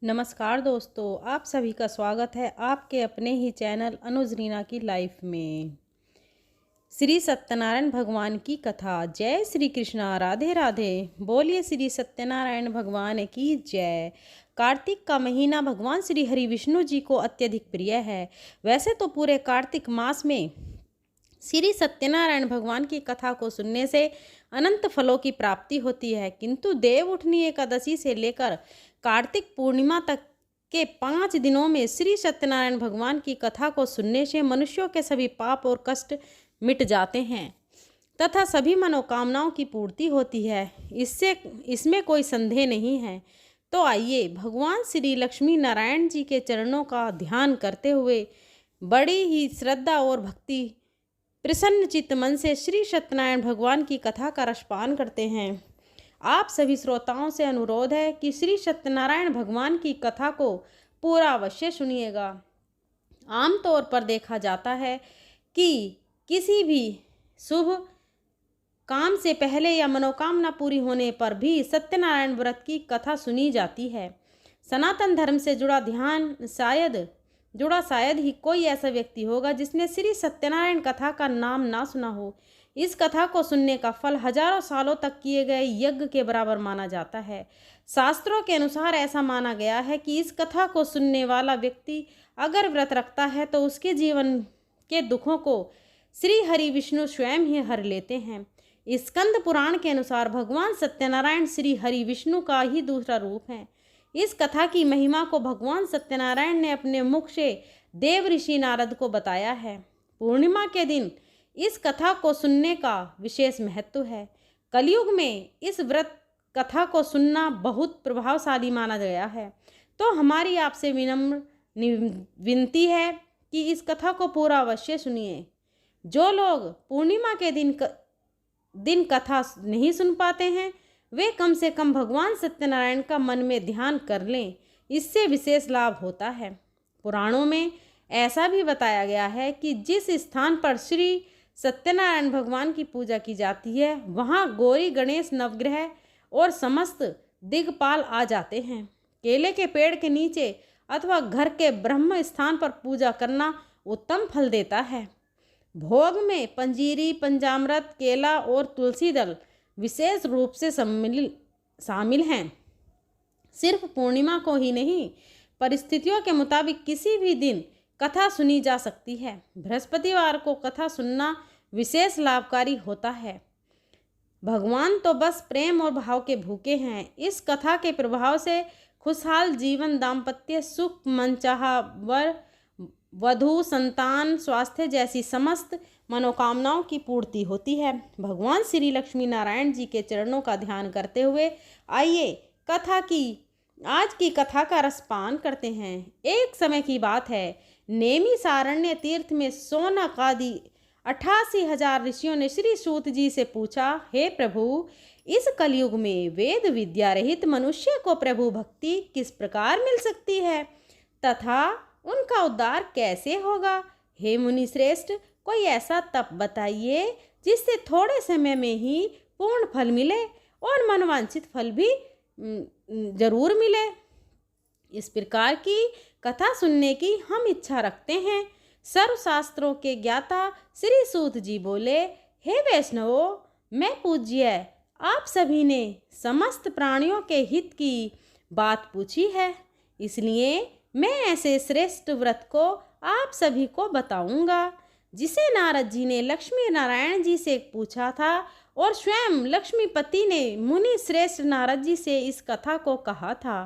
नमस्कार दोस्तों, आप सभी का स्वागत है आपके अपने ही चैनल अनुज रीना की लाइफ में। श्री सत्यनारायण भगवान की कथा। जय श्री कृष्णा, राधे राधे। बोलिए श्री सत्यनारायण भगवान की जय। कार्तिक का महीना भगवान श्री हरि विष्णु जी को अत्यधिक प्रिय है। वैसे तो पूरे कार्तिक मास में श्री सत्यनारायण भगवान की कथा को सुनने से अनंत फलों की प्राप्ति होती है, किंतु देव उठनी एकादशी से लेकर कार्तिक पूर्णिमा तक के 5 दिनों में श्री सत्यनारायण भगवान की कथा को सुनने से मनुष्यों के सभी पाप और कष्ट मिट जाते हैं तथा सभी मनोकामनाओं की पूर्ति होती है। इसमें कोई संदेह नहीं है। तो आइए भगवान श्री लक्ष्मी नारायण जी के चरणों का ध्यान करते हुए बड़ी ही श्रद्धा और भक्ति प्रसन्न चित्त मन से श्री सत्यनारायण भगवान की कथा का रसपान करते हैं। आप सभी श्रोताओं से अनुरोध है कि श्री सत्यनारायण भगवान की कथा को पूरा अवश्य सुनिएगा। आमतौर पर देखा जाता है कि किसी भी शुभ काम से पहले या मनोकामना पूरी होने पर भी सत्यनारायण व्रत की कथा सुनी जाती है। सनातन धर्म से जुड़ा शायद ही कोई ऐसा व्यक्ति होगा जिसने श्री सत्यनारायण कथा का नाम ना सुना हो। इस कथा को सुनने का फल हजारों सालों तक किए गए यज्ञ के बराबर माना जाता है। शास्त्रों के अनुसार ऐसा माना गया है कि इस कथा को सुनने वाला व्यक्ति अगर व्रत रखता है तो उसके जीवन के दुखों को श्री हरि विष्णु स्वयं ही हर लेते हैं। स्कंद पुराण के अनुसार भगवान सत्यनारायण श्री हरि विष्णु का ही दूसरा रूप है। इस कथा की महिमा को भगवान सत्यनारायण ने अपने मुख से देव ऋषि नारद को बताया है। पूर्णिमा के दिन इस कथा को सुनने का विशेष महत्व है। कलयुग में इस व्रत कथा को सुनना बहुत प्रभावशाली माना गया है। तो हमारी आपसे विनम्र विनती है कि इस कथा को पूरा अवश्य सुनिए। जो लोग पूर्णिमा के दिन कथा नहीं सुन पाते हैं वे कम से कम भगवान सत्यनारायण का मन में ध्यान कर लें, इससे विशेष लाभ होता है। पुराणों में ऐसा भी बताया गया है कि जिस स्थान पर श्री सत्यनारायण भगवान की पूजा की जाती है वहाँ गौरी गणेश नवग्रह और समस्त दिग्पाल आ जाते हैं। केले के पेड़ के नीचे अथवा घर के ब्रह्म स्थान पर पूजा करना उत्तम फल देता है। भोग में पंजीरी, पंचामृत, केला और तुलसी दल विशेष रूप से शामिल हैं। सिर्फ पूर्णिमा को ही नहीं, परिस्थितियों के मुताबिक किसी भी दिन कथा सुनी जा सकती है। बृहस्पतिवार को कथा सुनना विशेष लाभकारी होता है। भगवान तो बस प्रेम और भाव के भूखे हैं। इस कथा के प्रभाव से खुशहाल जीवन, दाम्पत्य सुख, मनचाहा वर, वधु, संतान, स्वास्थ्य जैसी समस्त मनोकामनाओं की पूर्ति होती है। भगवान श्री लक्ष्मी नारायण जी के चरणों का ध्यान करते हुए आइए आज की कथा का रसपान करते हैं। एक समय की बात है, नेमी सारण्य तीर्थ में शौनक आदि 88,000 ऋषियों ने श्री सूत जी से पूछा, हे प्रभु, इस कलयुग में वेद विद्या रहित मनुष्य को प्रभु भक्ति किस प्रकार मिल सकती है तथा उनका उद्धार कैसे होगा? हे मुनि श्रेष्ठ, कोई ऐसा तप बताइए जिससे थोड़े समय में ही पूर्ण फल मिले और मनवांछित फल भी जरूर मिले। इस प्रकार की कथा सुनने की हम इच्छा रखते हैं। सर्वशास्त्रों के ज्ञाता श्री सूत जी बोले, हे वैष्णवों, मैं पूज्य आप सभी ने समस्त प्राणियों के हित की बात पूछी है, इसलिए मैं ऐसे श्रेष्ठ व्रत को आप सभी को बताऊंगा जिसे नारद जी ने लक्ष्मी नारायण जी से पूछा था और स्वयं लक्ष्मीपति ने मुनि श्रेष्ठ नारद जी से इस कथा को कहा था।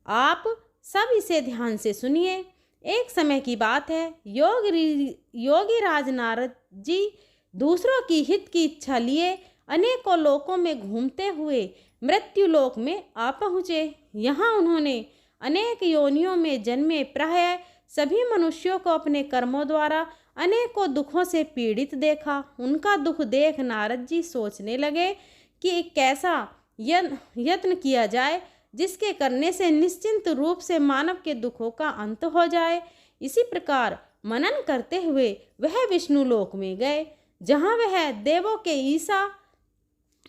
आप सब इसे ध्यान से सुनिए। एक समय की बात है, योगी राज नारद जी दूसरों की हित की इच्छा लिए अनेकों लोकों में घूमते हुए मृत्यु लोक में आ पहुँचे। यहाँ उन्होंने अनेक योनियों में जन्मे प्राय सभी मनुष्यों को अपने कर्मों द्वारा अनेकों दुखों से पीड़ित देखा। उनका दुख देख नारद जी सोचने लगे कि कैसा यत्न किया जाए जिसके करने से निश्चिंत रूप से मानव के दुखों का अंत हो जाए। इसी प्रकार मनन करते हुए वह विष्णु लोक में गए, जहाँ वह देवों के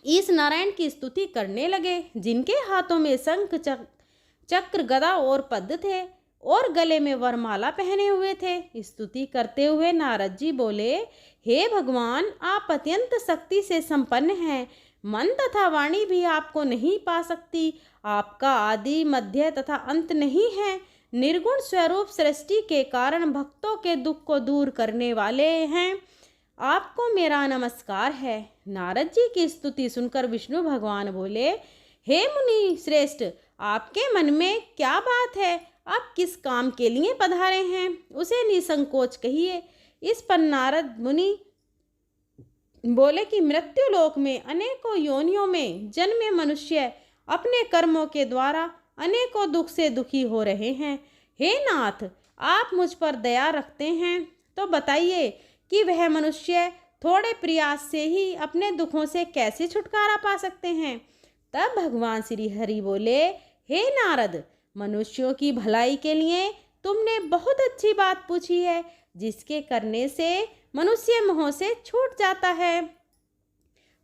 ईश नारायण की स्तुति करने लगे, जिनके हाथों में शंख, चक्र, चक्र, गदा और पद्म थे और गले में वरमाला पहने हुए थे। स्तुति करते हुए नारद जी बोले, हे भगवान, आप अत्यंत शक्ति से संपन्न हैं। मन तथा वाणी भी आपको नहीं पा सकती। आपका आदि, मध्य तथा अंत नहीं है। निर्गुण स्वरूप सृष्टि के कारण भक्तों के दुख को दूर करने वाले हैं। आपको मेरा नमस्कार है। नारद जी की स्तुति सुनकर विष्णु भगवान बोले, हे मुनि श्रेष्ठ, आपके मन में क्या बात है? आप किस काम के लिए पधारे हैं, उसे निसंकोच कहिए। इस पर नारद मुनि बोले कि मृत्यु लोक में अनेकों योनियों में जन्मे मनुष्य अपने कर्मों के द्वारा अनेकों दुख से दुखी हो रहे हैं। हे नाथ, आप मुझ पर दया रखते हैं तो बताइए कि वह मनुष्य थोड़े प्रयास से ही अपने दुखों से कैसे छुटकारा पा सकते हैं। तब भगवान श्री हरि बोले, हे नारद, मनुष्यों की भलाई के लिए तुमने बहुत अच्छी बात पूछी है, जिसके करने से मनुष्य मोह से छूट जाता है।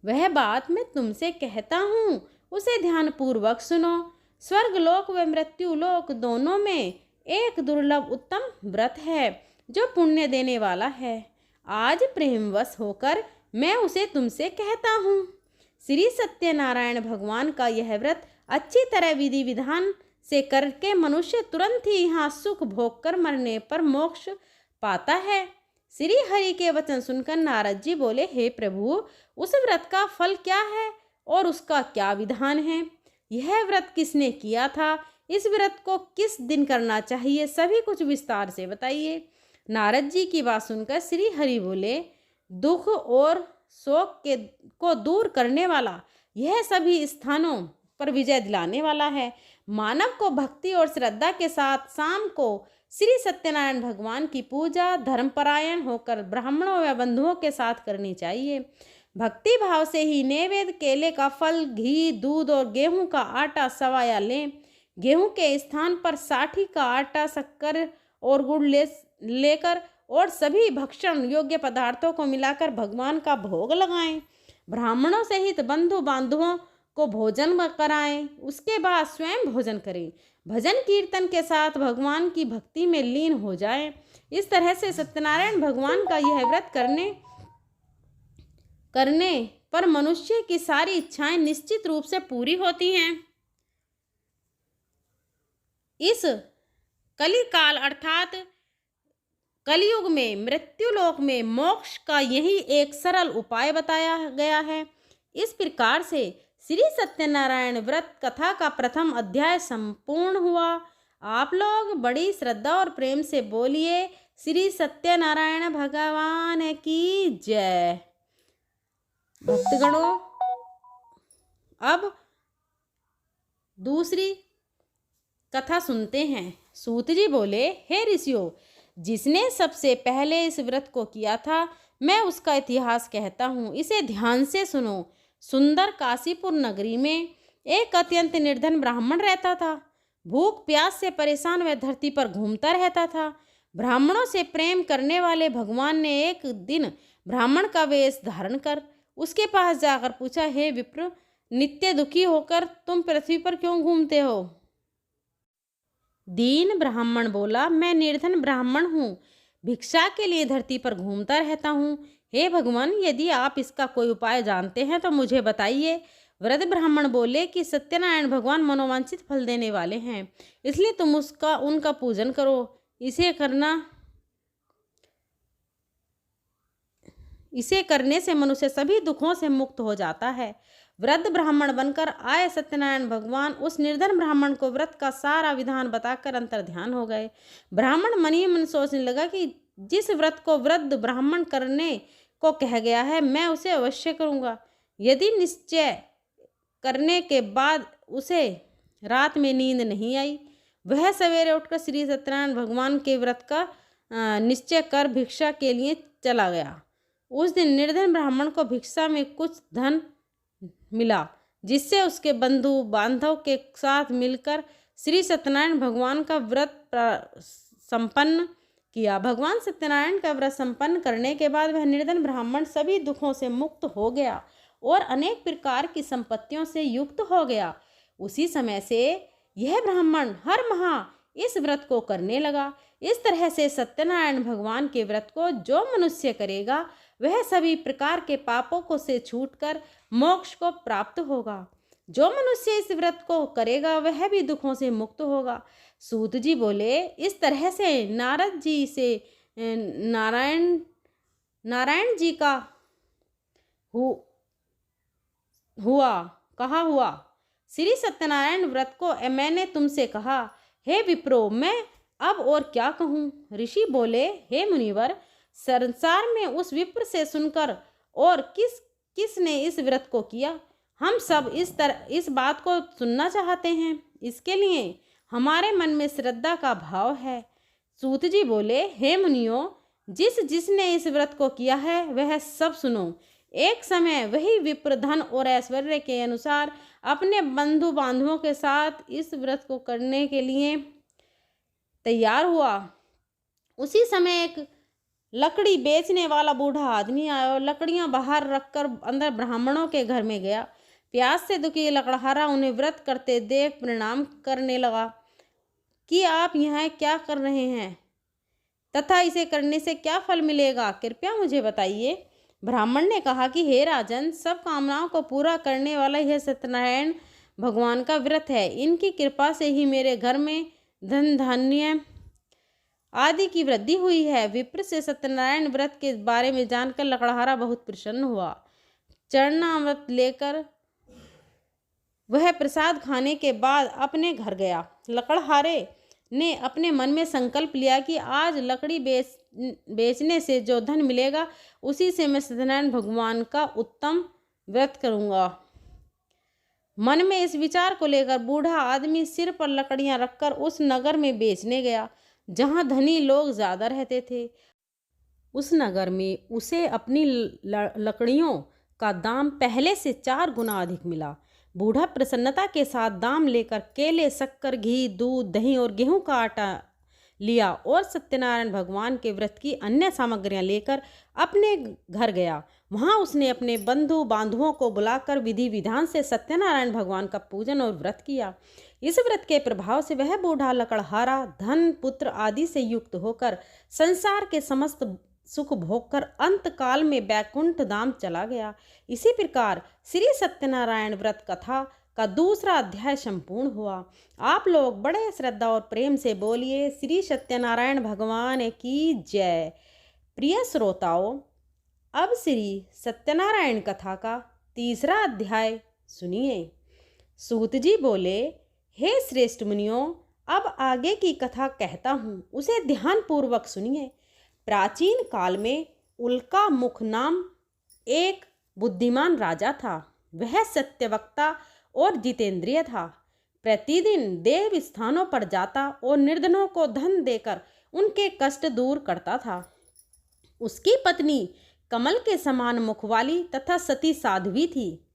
वह बात मैं तुमसे कहता हूँ, उसे ध्यानपूर्वक सुनो। स्वर्गलोक व मृत्युलोक दोनों में एक दुर्लभ उत्तम व्रत है जो पुण्य देने वाला है। आज प्रेमवश होकर मैं उसे तुमसे कहता हूँ। श्री सत्यनारायण भगवान का यह व्रत अच्छी तरह विधि विधान से करके मनुष्य तुरंत ही यहाँ सुख भोग कर मरने पर मोक्ष पाता है। श्री हरि के वचन सुनकर नारद जी बोले, हे प्रभु, उस व्रत का फल क्या है और उसका क्या विधान है? यह व्रत किसने किया था? इस व्रत को किस दिन करना चाहिए? सभी कुछ विस्तार से बताइए। नारद जी की बात सुनकर श्री हरि बोले, दुख और शोक को दूर करने वाला, यह सभी स्थानों पर विजय दिलाने वाला है। मानव को भक्ति और श्रद्धा के साथ शाम को श्री सत्यनारायण भगवान की पूजा धर्मपरायण होकर ब्राह्मणों व बंधुओं के साथ करनी चाहिए। भक्ति भाव से ही नैवेद्य, केले का फल, घी, दूध और गेहूं का आटा सवाया लें। गेहूं के स्थान पर साठी का आटा, शक्कर और गुड़ लेकर और सभी भक्षण योग्य पदार्थों को मिलाकर भगवान का भोग लगाएं। ब्राह्मणों सहित बंधु बांधवों को भोजन कराएं। उसके बाद स्वयं भोजन करें। भजन कीर्तन के साथ भगवान की भक्ति में लीन हो जाएं। इस तरह से सत्यनारायण भगवान का यह व्रत करने पर मनुष्य की सारी इच्छाएं निश्चित रूप से पूरी होती हैं। इस कलिकाल अर्थात कलयुग में मृत्युलोक में मोक्ष का यही एक सरल उपाय बताया गया है। इस प्रकार से श्री सत्यनारायण व्रत कथा का प्रथम अध्याय संपूर्ण हुआ। आप लोग बड़ी श्रद्धा और प्रेम से बोलिए, श्री सत्यनारायण भगवान की जय। भक्तगणों, अब दूसरी कथा सुनते हैं। सूत जी बोले, हे ऋषियों, जिसने सबसे पहले इस व्रत को किया था, मैं उसका इतिहास कहता हूँ, इसे ध्यान से सुनो। सुंदर काशीपुर नगरी में एक अत्यंत निर्धन ब्राह्मण रहता था। भूख प्यास से परेशान वह धरती पर घूमता रहता था। ब्राह्मणों से प्रेम करने वाले भगवान ने एक दिन ब्राह्मण का वेश धारण कर उसके पास जाकर पूछा, हे विप्र, नित्य दुखी होकर तुम पृथ्वी पर क्यों घूमते हो? दीन ब्राह्मण बोला, मैं निर्धन ब्राह्मण हूँ, भिक्षा के लिए धरती पर घूमता रहता हूँ। हे भगवान, यदि आप इसका कोई उपाय जानते हैं तो मुझे बताइए। वृद्ध ब्राह्मण बोले कि सत्यनारायण भगवान मनोवांछित फल देने वाले हैं, इसलिए तुम उनका पूजन करो। इसे करने से मनुष्य सभी दुखों से मुक्त हो जाता है। वृद्ध ब्राह्मण बनकर आए सत्यनारायण भगवान उस निर्धन ब्राह्मण को व्रत का सारा विधान बताकर अंतर्ध्यान हो गए। ब्राह्मण मन ही मन सोचने लगा कि जिस व्रत को वृद्ध ब्राह्मण करने को कह गया है, मैं उसे अवश्य करूँगा। यदि निश्चय करने के बाद उसे रात में नींद नहीं आई, वह सवेरे उठकर श्री सत्यनारायण भगवान के व्रत का निश्चय कर भिक्षा के लिए चला गया। उस दिन निर्धन ब्राह्मण को भिक्षा में कुछ धन मिला, जिससे उसके बंधु बांधव के साथ मिलकर श्री सत्यनारायण भगवान का व्रत संपन्न किया। भगवान सत्यनारायण का व्रत संपन्न करने के बाद वह निर्धन ब्राह्मण सभी दुखों से मुक्त हो गया और अनेक प्रकार की संपत्तियों से युक्त हो गया। उसी समय से यह ब्राह्मण हर माह इस व्रत को करने लगा। इस तरह से सत्यनारायण भगवान के व्रत को जो मनुष्य करेगा वह सभी प्रकार के पापों को से छूटकर मोक्ष को प्राप्त होगा। जो मनुष्य इस व्रत को करेगा वह भी दुखों से मुक्त होगा। सूत जी बोले, इस तरह से नारद जी से नारायण जी का कहा हुआ श्री सत्यनारायण व्रत को मैंने तुमसे कहा। हे विप्रो, मैं अब और क्या कहूँ। ऋषि बोले, हे मुनिवर, संसार में उस विप्र से सुनकर और किसने इस व्रत को किया, हम सब इस बात को सुनना चाहते हैं। इसके लिए हमारे मन में श्रद्धा का भाव है। सूत जी बोले, हे मुनियों, जिसने इस व्रत को किया है वह सब सुनो। एक समय वही विप्र धन और ऐश्वर्य के अनुसार अपने बंधु बांधवों के साथ इस व्रत को करने के लिए तैयार हुआ। उसी समय एक लकड़ी बेचने वाला बूढ़ा आदमी आया और लकड़ियां बाहर रखकर अंदर ब्राह्मणों के घर में गया। प्यास से दुखी लकड़हारा उन्हें व्रत करते देख प्रणाम करने लगा कि आप यहाँ क्या कर रहे हैं तथा इसे करने से क्या फल मिलेगा, कृपया मुझे बताइए। ब्राह्मण ने कहा कि हे राजन, सब कामनाओं को पूरा करने वाला यह सत्यनारायण भगवान का व्रत है। इनकी कृपा से ही मेरे घर में धन धान्य आदि की वृद्धि हुई है। विप्र से सत्यनारायण व्रत के बारे में जानकर लकड़हारा बहुत प्रसन्न हुआ। चरणामृत लेकर वह प्रसाद खाने के बाद अपने घर गया। लकड़हारे ने अपने मन में संकल्प लिया कि आज लकड़ी बेचने से जो धन मिलेगा उसी से मैं सत्यनारायण भगवान का उत्तम व्रत करूंगा। मन में इस विचार को लेकर बूढ़ा आदमी सिर पर लकड़ियां रखकर उस नगर में बेचने गया जहां धनी लोग ज्यादा रहते थे। उस नगर में उसे अपनी लकड़ियों का दाम पहले से 4 गुना अधिक मिला। बूढ़ा प्रसन्नता के साथ दाम लेकर केले, शक्कर, घी, दूध, दही और गेहूं का आटा लिया और सत्यनारायण भगवान के व्रत की अन्य सामग्रियां लेकर अपने घर गया। वहां उसने अपने बंधु बांधवों को बुलाकर विधि विधान से सत्यनारायण भगवान का पूजन और व्रत किया। इस व्रत के प्रभाव से वह बूढ़ा लकड़हारा धन पुत्र आदि से युक्त होकर संसार के समस्त सुख भोगकर अंत काल में बैकुंठ धाम चला गया। इसी प्रकार श्री सत्यनारायण व्रत कथा का दूसरा अध्याय संपूर्ण हुआ। आप लोग बड़े श्रद्धा और प्रेम से बोलिए, श्री सत्यनारायण भगवान की जय। प्रिय श्रोताओं, अब श्री सत्यनारायण कथा का तीसरा अध्याय सुनिए। सूत जी बोले, हे श्रेष्ठ मुनियों, अब आगे की कथा कहता हूँ, उसे ध्यानपूर्वक सुनिए। प्राचीन काल में उल्का मुख नाम एक बुद्धिमान राजा था। वह सत्यवक्ता और जितेंद्रिय था। प्रतिदिन देव स्थानों पर जाता और निर्धनों को धन देकर उनके कष्ट दूर करता था। उसकी पत्नी कमल के समान मुख वाली तथा सती साध्वी थी।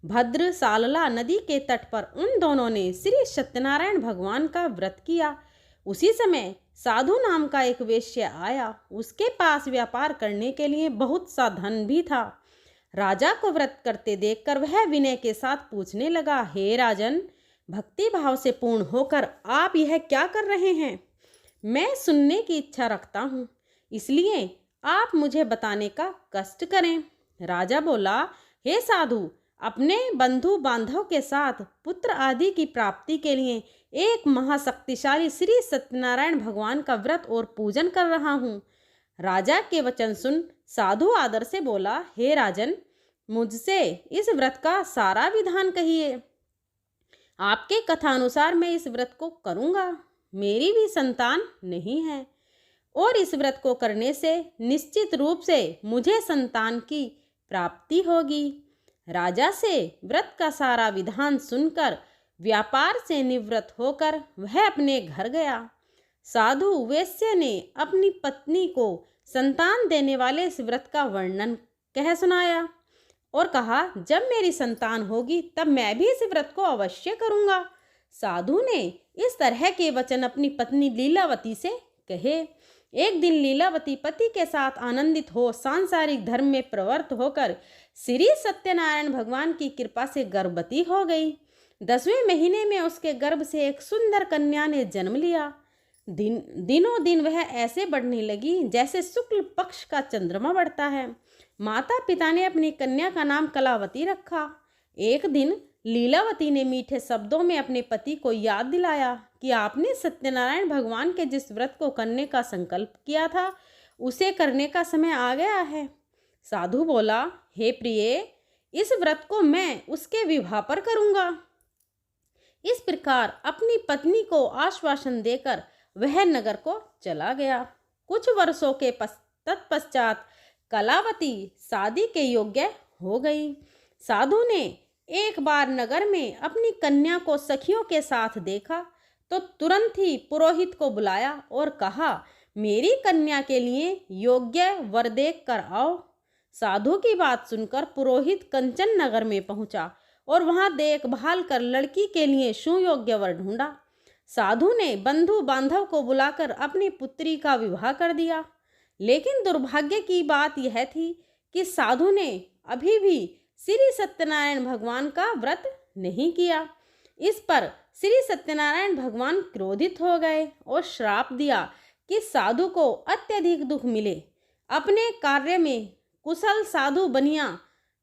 भद्र सालला नदी के तट पर उन दोनों ने श्री सत्यनारायण भगवान का व्रत किया। उसी समय साधु नाम का एक वेश्या आया। उसके पास व्यापार करने के लिए बहुत सा धन भी था। राजा को व्रत करते देखकर वह विनय के साथ पूछने लगा, हे राजन, भक्ति भाव से पूर्ण होकर आप यह क्या कर रहे हैं? मैं सुनने की इच्छा रखता हूँ, इसलिए आप मुझे बताने का कष्ट करें। राजा बोला, हे साधु, अपने बंधु बांधव के साथ पुत्र आदि की प्राप्ति के लिए एक महाशक्तिशाली श्री सत्यनारायण भगवान का व्रत और पूजन कर रहा हूँ। राजा के वचन सुन साधु आदर से बोला, हे राजन, मुझसे इस व्रत का सारा विधान कहिए। आपके कथानुसार मैं इस व्रत को करूँगा। मेरी भी संतान नहीं है और इस व्रत को करने से निश्चित रूप से मुझे संतान की प्राप्ति होगी। राजा से व्रत का सारा विधान सुनकर व्यापार से निवृत्त होकर वह अपने घर गया। साधु वेश्य ने अपनी पत्नी को संतान देने वाले इस व्रत का वर्णन कह सुनाया और कहा, जब मेरी संतान होगी तब मैं भी इस व्रत को अवश्य करूँगा। साधु ने इस तरह के वचन अपनी पत्नी लीलावती से कहे। एक दिन लीलावती पति के साथ आनंदित हो सांसारिक धर्म में प्रवृत्त होकर श्री सत्यनारायण भगवान की कृपा से गर्भवती हो गई। 10वें महीने में उसके गर्भ से एक सुंदर कन्या ने जन्म लिया। दिनों दिन वह ऐसे बढ़ने लगी जैसे शुक्ल पक्ष का चंद्रमा बढ़ता है। माता पिता ने अपनी कन्या का नाम कलावती रखा। एक दिन लीलावती ने मीठे शब्दों में अपने पति को याद दिलाया कि आपने सत्यनारायण भगवान के जिस व्रत को करने का संकल्प किया था उसे करने का समय आ गया है। साधु बोला, हे प्रिय, इस व्रत को मैं उसके विवाह पर करूंगा। इस प्रकार अपनी पत्नी को आश्वासन देकर वह नगर को चला गया। कुछ वर्षों के तत्पश्चात कलावती शादी के योग्य हो गई। साधु ने एक बार नगर में अपनी कन्या को सखियों के साथ देखा तो तुरंत ही पुरोहित को बुलाया और कहा, मेरी कन्या के लिए योग्य वर देख कर आओ। साधु की बात सुनकर पुरोहित कंचन नगर में पहुंचा और वहां देखभाल कर लड़की के लिए सुयोग्य वर ढूंढा। साधु ने बंधु बांधव को बुलाकर अपनी पुत्री का विवाह कर दिया। लेकिन दुर्भाग्य की बात यह थी कि साधु ने अभी भी श्री सत्यनारायण भगवान का व्रत नहीं किया। इस पर श्री सत्यनारायण भगवान क्रोधित हो गए और श्राप दिया कि साधु को अत्यधिक दुख मिले। अपने कार्य में कुशल साधु बनिया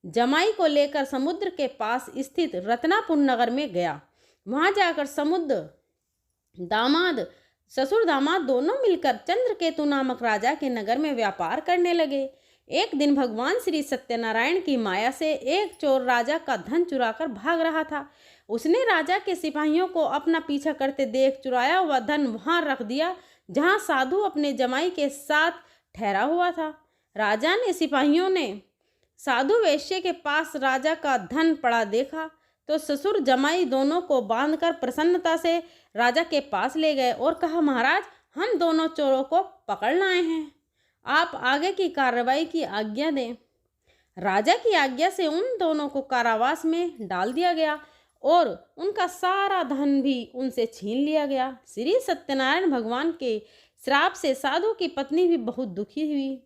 जमाई को लेकर समुद्र के पास स्थित रत्नापुर नगर में गया। वहां जाकर ससुर दामाद दोनों मिलकर चंद्रकेतु नामक राजा के नगर में व्यापार करने लगे। एक दिन भगवान श्री सत्यनारायण की माया से एक चोर राजा का धन चुराकर भाग रहा था। उसने राजा के सिपाहियों को अपना पीछा करते देख चुराया हुआ धन वहां रख दिया जहां साधु अपने जमाई के साथ ठहरा हुआ था। राजा ने सिपाहियों ने साधु वेश्य के पास राजा का धन पड़ा देखा तो ससुर जमाई दोनों को बांधकर प्रसन्नता से राजा के पास ले गए और कहा, महाराज, हम दोनों चोरों को पकड़ लाए हैं, आप आगे की कार्रवाई की आज्ञा दें। राजा की आज्ञा से उन दोनों को कारावास में डाल दिया गया और उनका सारा धन भी उनसे छीन लिया गया। श्री सत्यनारायण भगवान के श्राप से साधु की पत्नी भी बहुत दुखी हुई।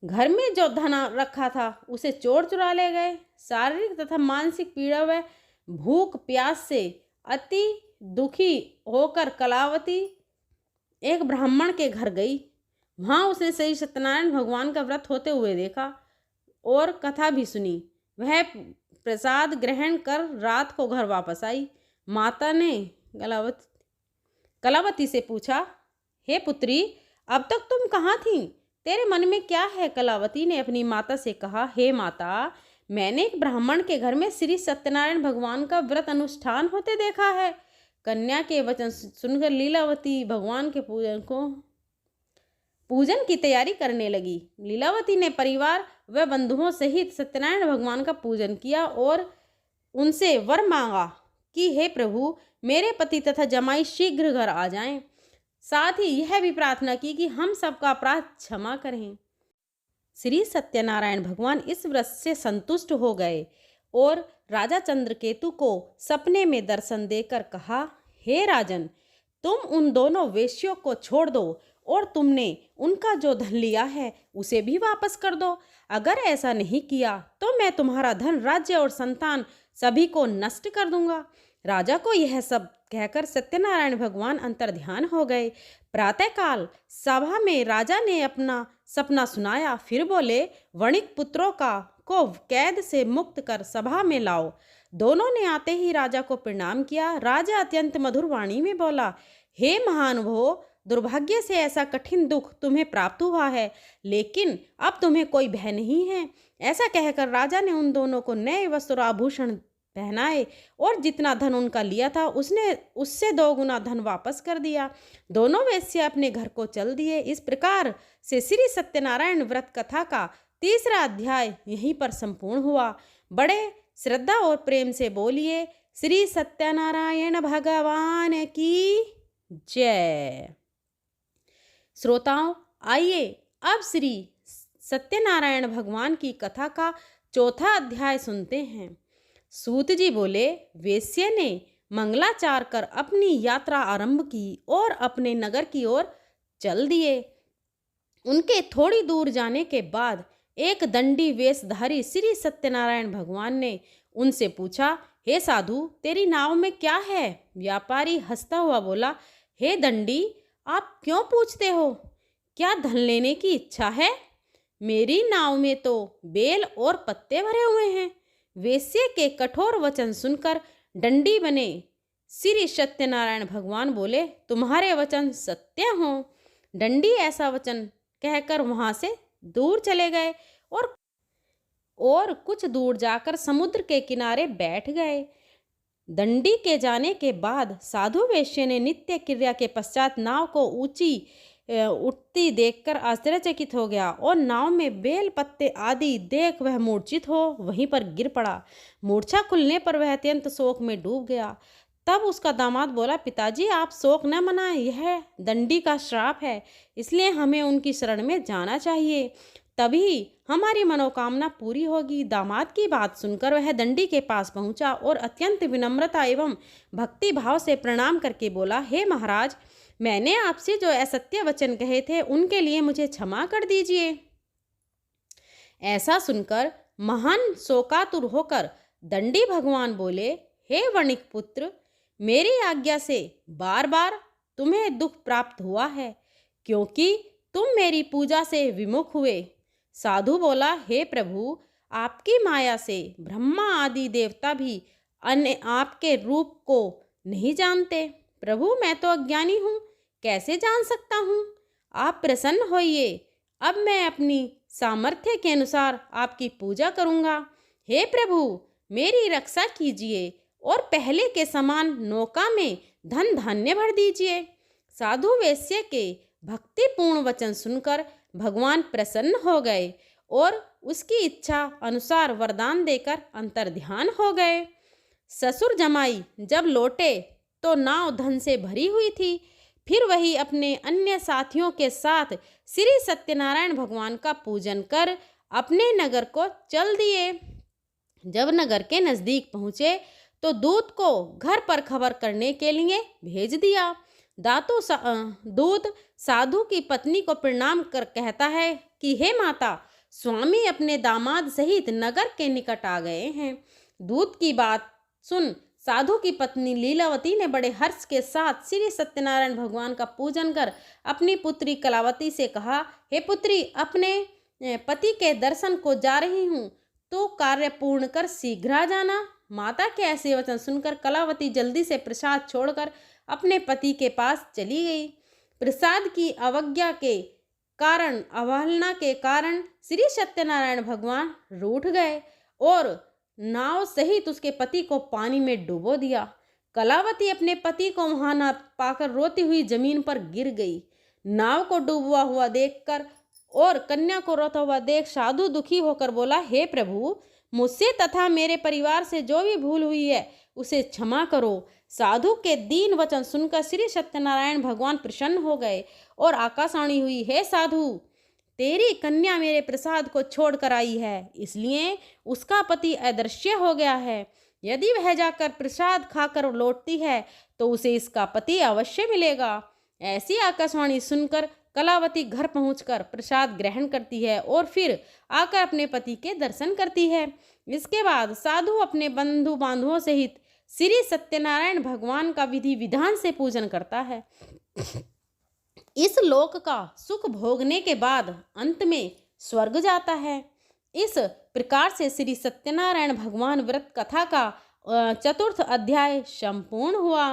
घर में जो धन रखा था उसे चोर चुरा ले गए। शारीरिक तथा मानसिक पीड़ा व भूख प्यास से अति दुखी होकर कलावती एक ब्राह्मण के घर गई। वहाँ उसने श्री सत्यनारायण भगवान का व्रत होते हुए देखा और कथा भी सुनी। वह प्रसाद ग्रहण कर रात को घर वापस आई। माता ने कलावती से पूछा, हे पुत्री, अब तक तुम कहाँ थी? तेरे मन में क्या है? कलावती ने अपनी माता से कहा, हे माता, मैंने एक ब्राह्मण के घर में श्री सत्यनारायण भगवान का व्रत अनुष्ठान होते देखा है। कन्या के वचन सुनकर लीलावती भगवान के पूजन की तैयारी करने लगी। लीलावती ने परिवार व बंधुओं सहित सत्यनारायण भगवान का पूजन किया और उनसे वर मांगा कि हे प्रभु, मेरे पति तथा जमाई शीघ्र घर आ जाएं। साथ ही यह भी प्रार्थना की कि हम सबका अपराध क्षमा करें। श्री सत्यनारायण भगवान इस व्रत से संतुष्ट हो गए और राजा चंद्रकेतु को सपने में दर्शन देकर कहा, हे राजन, तुम उन दोनों वेश्यों को छोड़ दो और तुमने उनका जो धन लिया है उसे भी वापस कर दो। अगर ऐसा नहीं किया तो मैं तुम्हारा धन, राज्य और संतान सभी को नष्ट कर दूंगा। राजा को यह सब कहकर सत्यनारायण भगवान अंतर्ध्यान हो गए। प्रातःकाल सभा में राजा ने अपना सपना सुनाया। फिर बोले, वणिक पुत्रों को कैद से मुक्त कर सभा में लाओ। दोनों ने आते ही राजा को प्रणाम किया। राजा अत्यंत मधुर वाणी में बोला, हे महानुभाव, दुर्भाग्य से ऐसा कठिन दुख तुम्हें प्राप्त हुआ है, लेकिन अब तुम्हें कोई भय नहीं है। ऐसा कहकर राजा ने उन दोनों को नए वस्त्र आभूषण पहनाए और जितना धन उनका लिया था उससे 2 गुना धन वापस कर दिया। दोनों वेश्या अपने घर को चल दिए। इस प्रकार से श्री सत्यनारायण व्रत कथा का 3रा अध्याय यहीं पर संपूर्ण हुआ। बड़े श्रद्धा और प्रेम से बोलिए, श्री सत्यनारायण भगवान की जय। श्रोताओं, आइए अब श्री सत्यनारायण भगवान की कथा का 4था अध्याय सुनते हैं। सूत जी बोले, वेश्य ने मंगलाचार कर अपनी यात्रा आरंभ की और अपने नगर की ओर चल दिए। उनके थोड़ी दूर जाने के बाद एक दंडी वेशधारी श्री सत्यनारायण भगवान ने उनसे पूछा, हे साधु, तेरी नाव में क्या है? व्यापारी हंसता हुआ बोला, हे दंडी, आप क्यों पूछते हो? क्या धन लेने की इच्छा है? मेरी नाव में तो बेल और पत्ते भरे हुए हैं। वेश्ये के कठोर वचन सुनकर दंडी बने श्री सत्यनारायण भगवान बोले, तुम्हारे वचन सत्य हों। दंडी ऐसा वचन कहकर वहां से दूर चले गए और कुछ दूर जाकर समुद्र के किनारे बैठ गए। दंडी के जाने के बाद साधु वेश्य ने नित्य क्रिया के पश्चात नाव को ऊंची उठती देखकर आश्चर्यचकित हो गया और नाव में बेल पत्ते आदि देख वह मूर्छित हो वहीं पर गिर पड़ा। मूर्छा खुलने पर वह अत्यंत शोक में डूब गया। तब उसका दामाद बोला, पिताजी आप शोक न मनाएं, यह दंडी का श्राप है, इसलिए हमें उनकी शरण में जाना चाहिए, तभी हमारी मनोकामना पूरी होगी। दामाद की बात सुनकर वह दंडी के पास पहुंचा और अत्यंत विनम्रता एवं भक्ति भाव से प्रणाम करके बोला, हे महाराज, मैंने आपसे जो असत्य वचन कहे थे उनके लिए मुझे क्षमा कर दीजिए। ऐसा सुनकर महान शोकातुर होकर दंडी भगवान बोले, हे वणिक पुत्र, मेरी आज्ञा से बार बार तुम्हें दुख प्राप्त हुआ है, क्योंकि तुम मेरी पूजा से विमुख हुए। साधु बोला, हे प्रभु, आपकी माया से ब्रह्मा आदि देवता भी अन्य आपके रूप को नहीं जानते। प्रभु, मैं तो अज्ञानी हूँ, कैसे जान सकता हूँ? आप प्रसन्न होइए, अब मैं अपनी सामर्थ्य के अनुसार आपकी पूजा करूँगा। हे प्रभु, मेरी रक्षा कीजिए और पहले के समान नौका में धन धान्य भर दीजिए। साधु वेश्य के भक्तिपूर्ण वचन सुनकर भगवान प्रसन्न हो गए और उसकी इच्छा अनुसार वरदान देकर अंतर्ध्यान हो गए। ससुर जमाई जब लौटे तो नाव धन से भरी हुई थी। फिर वही अपने अन्य साथियों के साथ श्री सत्यनारायण भगवान का पूजन कर अपने नगर को चल दिए। जब नगर के नज़दीक पहुँचे तो दूत को घर पर खबर करने के लिए भेज दिया। दूत साधु की पत्नी को प्रणाम कर कहता है कि हे माता, स्वामी अपने दामाद सहित नगर के निकट आ गए हैं। दूत की बात सुन साधु की पत्नी लीलावती ने बड़े हर्ष के साथ श्री सत्यनारायण भगवान का पूजन कर अपनी पुत्री कलावती से कहा, हे पुत्री, अपने पति के दर्शन को जा रही हूँ, तो कार्य पूर्ण कर शीघ्र आ जाना। माता के ऐसे वचन सुनकर कलावती जल्दी से प्रसाद छोड़कर अपने पति के पास चली गई। प्रसाद की अवहेलना के कारण श्री सत्यनारायण भगवान रूठ गए और नाव सहित उसके पति को पानी में डुबो दिया। कलावती अपने पति को वहां न पाकर रोती हुई जमीन पर गिर गई। नाव को डूबा हुआ देखकर और कन्या को रोता हुआ देख साधु दुखी होकर बोला, हे प्रभु, मुझसे तथा मेरे परिवार से जो भी भूल हुई है उसे क्षमा करो। साधु के दीन वचन सुनकर श्री सत्यनारायण भगवान प्रसन्न हो गए और आकाशवाणी हुई, हे साधु, तेरी कन्या मेरे प्रसाद को छोड़ कर आई है, इसलिए उसका पति अदृश्य हो गया है। यदि वह जाकर प्रसाद खाकर लौटती है तो उसे इसका पति अवश्य मिलेगा। ऐसी आकाशवाणी सुनकर कलावती घर पहुंचकर प्रसाद ग्रहण करती है और फिर आकर अपने पति के दर्शन करती है। इसके बाद साधु अपने बंधु बांधवों सहित श्री सत्यनारायण भगवान का विधि विधान से पूजन करता है। इस लोक का सुख भोगने के बाद अंत में स्वर्ग जाता है। इस प्रकार से श्री सत्यनारायण भगवान व्रत कथा का चतुर्थ अध्याय संपूर्ण हुआ।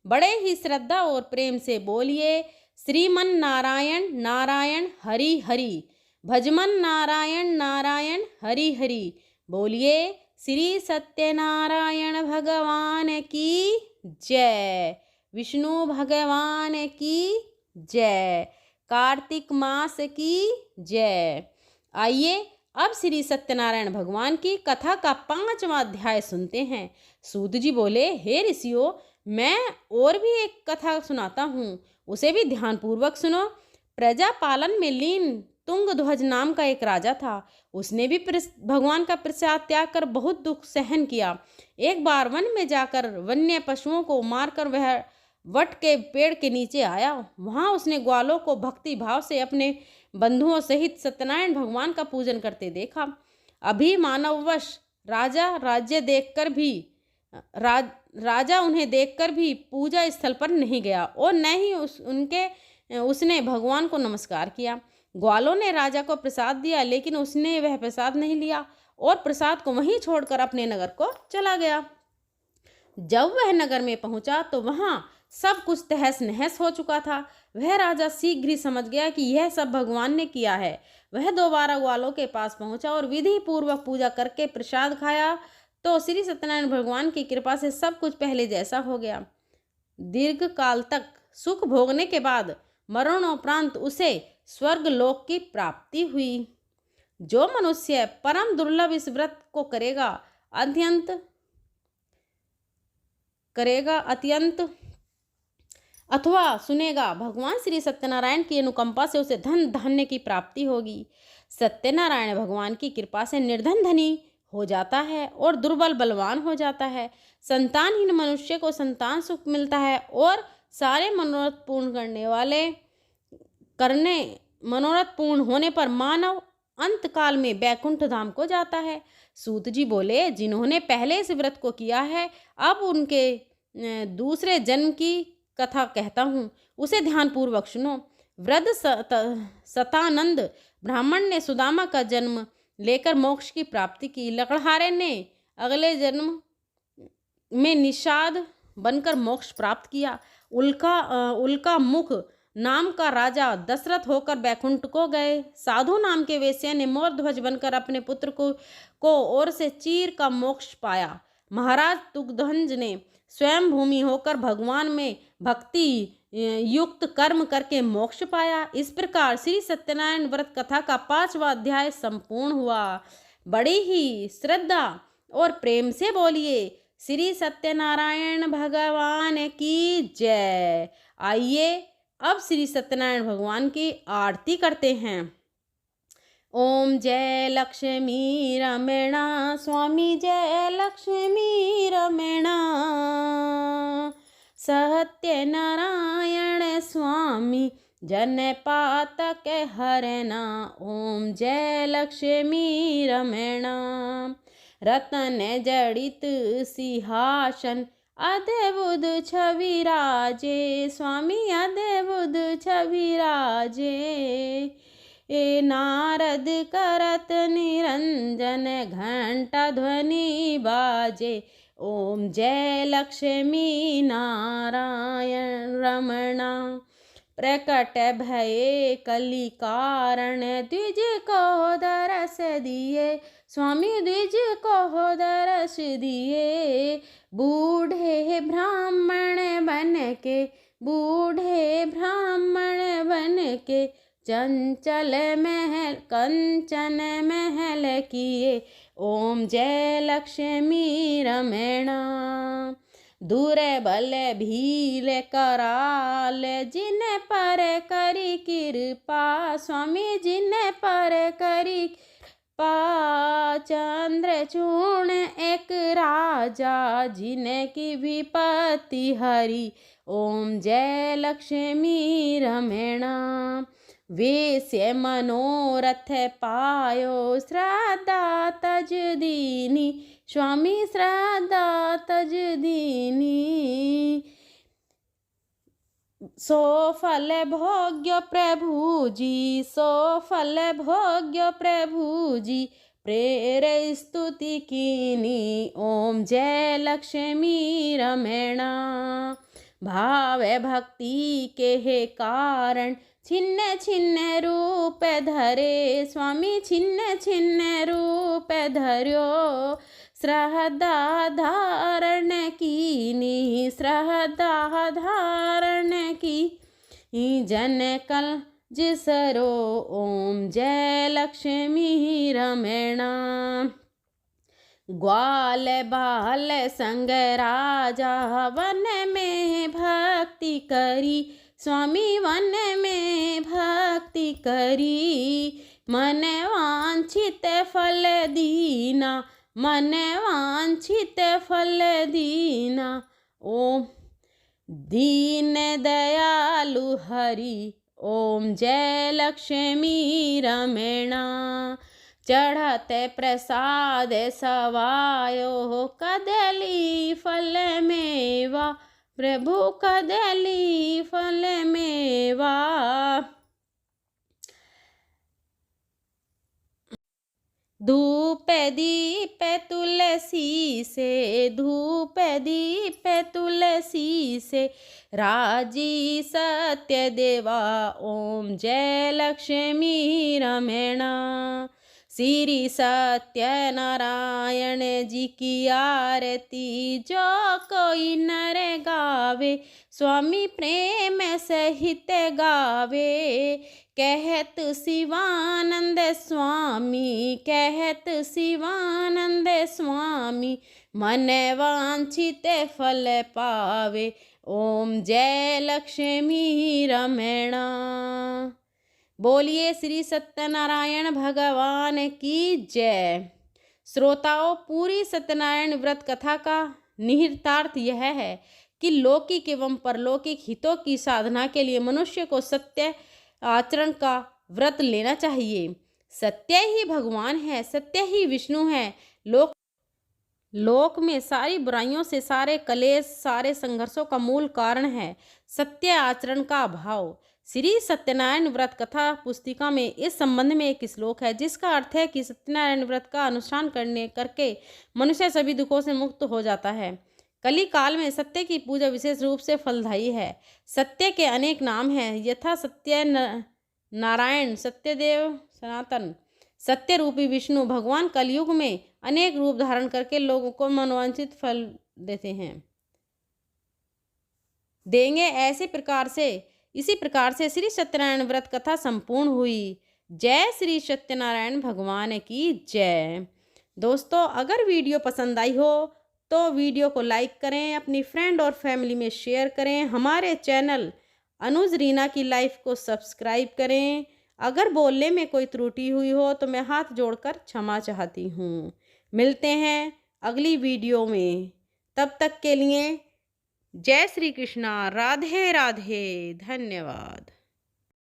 बड़े ही श्रद्धा और प्रेम से बोलिए, श्रीमन नारायण नारायण हरि हरि, भजमन नारायण नारायण हरि हरि। बोलिए श्री सत्यनारायण भगवान की जय, विष्णु भगवान की जय, कार्तिक मास की जय। आइए अब श्री सत्यनारायण भगवान की कथा का 5वां अध्याय सुनते हैं। सूत जी बोले, हे ऋषियों, मैं और भी एक कथा सुनाता हूँ, उसे भी ध्यानपूर्वक सुनो। प्रजा पालन में लीन तुंगध्वज नाम का एक राजा था। उसने भी भगवान का प्रसाद त्याग कर बहुत दुख सहन किया। एक बार वन में जाकर वन्य पशुओं को मारकर वह वट के पेड़ के नीचे आया। वहां उसने ग्वालों को भक्ति भाव से अपने बंधुओं सहित सत्यनारायण भगवान का पूजन करते देखा। अभी मानववश राजा राज्य देखकर भी राजा उन्हें देखकर भी पूजा स्थल पर नहीं गया और न ही उसने भगवान को नमस्कार किया। ग्वालों ने राजा को प्रसाद दिया, लेकिन उसने वह प्रसाद नहीं लिया और प्रसाद को वहीं छोड़कर अपने नगर को चला गया। जब वह नगर में पहुंचा तो वहां सब कुछ तहस नहस हो चुका था। वह राजा शीघ्र ही समझ गया कि यह सब भगवान ने किया है। वह दोबारा ग्वालों के पास पहुंचा और विधि पूर्वक पूजा करके प्रसाद खाया तो श्री सत्यनारायण भगवान की कृपा से सब कुछ पहले जैसा हो गया। दीर्घ काल तक सुख भोगने के बाद मरणोपरांत उसे स्वर्ग लोक की प्राप्ति हुई। जो मनुष्य परम दुर्लभ इस व्रत को करेगा अत्यंत अथवा सुनेगा, भगवान श्री सत्यनारायण की अनुकंपा से उसे धन धान्य की प्राप्ति होगी। सत्यनारायण भगवान की कृपा से निर्धन धनी हो जाता है और दुर्बल बलवान हो जाता है। संतानहीन मनुष्य को संतान सुख मिलता है और सारे मनोरथ पूर्ण होने पर मानव अंत काल में बैकुंठ धाम को जाता है। सूत जी बोले, जिन्होंने पहले इस व्रत को किया है, अब उनके दूसरे जन्म की कथा कहता हूँ, उसे ध्यानपूर्वक सुनो। वृद्ध सतानंद ब्राह्मण ने सुदामा का जन्म लेकर मोक्ष की प्राप्ति की। लकड़हारे ने अगले जन्म में निषाद बनकर मोक्ष प्राप्त किया। उल्का मुख नाम का राजा दशरथ होकर बैकुंठ को गए। साधु नाम के वेश्या ने मोर ध्वज बनकर अपने पुत्र को ओर से चीर का मोक्ष पाया। महाराज तुगध्वज ने स्वयं भूमि होकर भगवान में भक्ति युक्त कर्म करके मोक्ष पाया। इस प्रकार श्री सत्यनारायण व्रत कथा का 5वां अध्याय संपूर्ण हुआ। बड़ी ही श्रद्धा और प्रेम से बोलिए, श्री सत्यनारायण भगवान की जय। आइए अब श्री सत्यनारायण भगवान की आरती करते हैं। ओम जय लक्ष्मी रमणा स्वामी, जय लक्ष्मी रमणा सत्यनारायण स्वामी, जन पातक हरना। ओम जय लक्ष्मी रमणा रतन जड़ित सिंहासन, अद्भुत छवि राजे स्वामी, अद्भुत छवि राजे। नारद करत निरंजन, घंटा ध्वनि बाजे। ओम जय लक्ष्मी नारायण रमणा प्रकट भये कली कारण, द्विज को दरस दिए स्वामी, द्विज को दरस दिए। बूढ़े ब्राह्मण बन के, बूढ़े ब्राह्मण बन के, चंचल महल कंचन महल किए। ओम जय लक्ष्मी रमणा दूर बल भील कराल, जिन पर करी कृपा स्वामी, जिन पर करी कृपा। चंद्र चूर्ण एक राजा, जिनकी विपत्ति हरी। ओम जय लक्ष्मी रमणा वेश्य मनोरथ पायो, श्रद्धा तज दीनी स्वामी, श्रद्धा तज दीनी। सो फल भोग्य प्रभु जी, सो फल भोग्य प्रभु जी, प्रेर स्तुति कीनी। ओम जय लक्ष्मी रमणा भाव भक्ति के हे कारण, छिन्न छिन्न रूप धरे स्वामी, छिन्न छिन्न रूप धर्यो। श्रद्धा धारण कीनी, श्रद्धा धारण की, जन कल जिसरो। ओम जय लक्ष्मी रमणा ग्वाल बाल संग राजा, वन में भक्ति करी स्वामी, वन में भक्ति करी। मन वांछित फल दीना, मन वांछित फल दीना। ओम दीन दयालु हरि। ओम जय लक्ष्मी रमणा चढ़ते प्रसाद सवायो कदली फल मेवा, प्रभु कदली फल मेवा। धूप दीप तुलसी से, धूप दीप तुलसी से, राजी सत्य देवा ओम जय लक्ष्मी रमणा। श्री सत्यनारायण जी की आरती जो कोई नर गावे, स्वामी प्रेम सहित गावे। कहत शिवानंद स्वामी, कहत शिवानंद स्वामी, मन वांछित फल पावे ओम जय लक्ष्मी रमणा। बोलिए श्री सत्यनारायण भगवान की जय। श्रोताओं, पूरी सत्यनारायण व्रत कथा का निहितार्थ यह है कि लौकिक एवं परलौकिक हितों की साधना के लिए मनुष्य को सत्य आचरण का व्रत लेना चाहिए। सत्य ही भगवान है, सत्य ही विष्णु है। लोक में सारी बुराइयों से, सारे कलेश, सारे संघर्षों का मूल कारण है सत्य आचरण का अभाव। श्री सत्यनारायण व्रत कथा पुस्तिका में इस संबंध में एक श्लोक है जिसका अर्थ है कि सत्यनारायण व्रत का अनुष्ठान करके मनुष्य सभी दुखों से मुक्त हो जाता है। कली काल में सत्य की पूजा विशेष रूप से फलदायी है। सत्य के अनेक नाम हैं, यथा सत्य नारायण, सत्यदेव, सनातन। सत्य रूपी विष्णु भगवान कलयुग में अनेक रूप धारण करके लोगों को मनोवांछित फल देंगे। इसी प्रकार से श्री सत्यनारायण व्रत कथा संपूर्ण हुई। जय श्री सत्यनारायण भगवान की जय। दोस्तों, अगर वीडियो पसंद आई हो तो वीडियो को लाइक करें, अपनी फ्रेंड और फैमिली में शेयर करें। हमारे चैनल अनुज रीना की लाइफ को सब्सक्राइब करें। अगर बोलने में कोई त्रुटि हुई हो तो मैं हाथ जोड़कर क्षमा चाहती हूँ। मिलते हैं अगली वीडियो में, तब तक के लिए जय श्री कृष्णा, राधे राधे, धन्यवाद।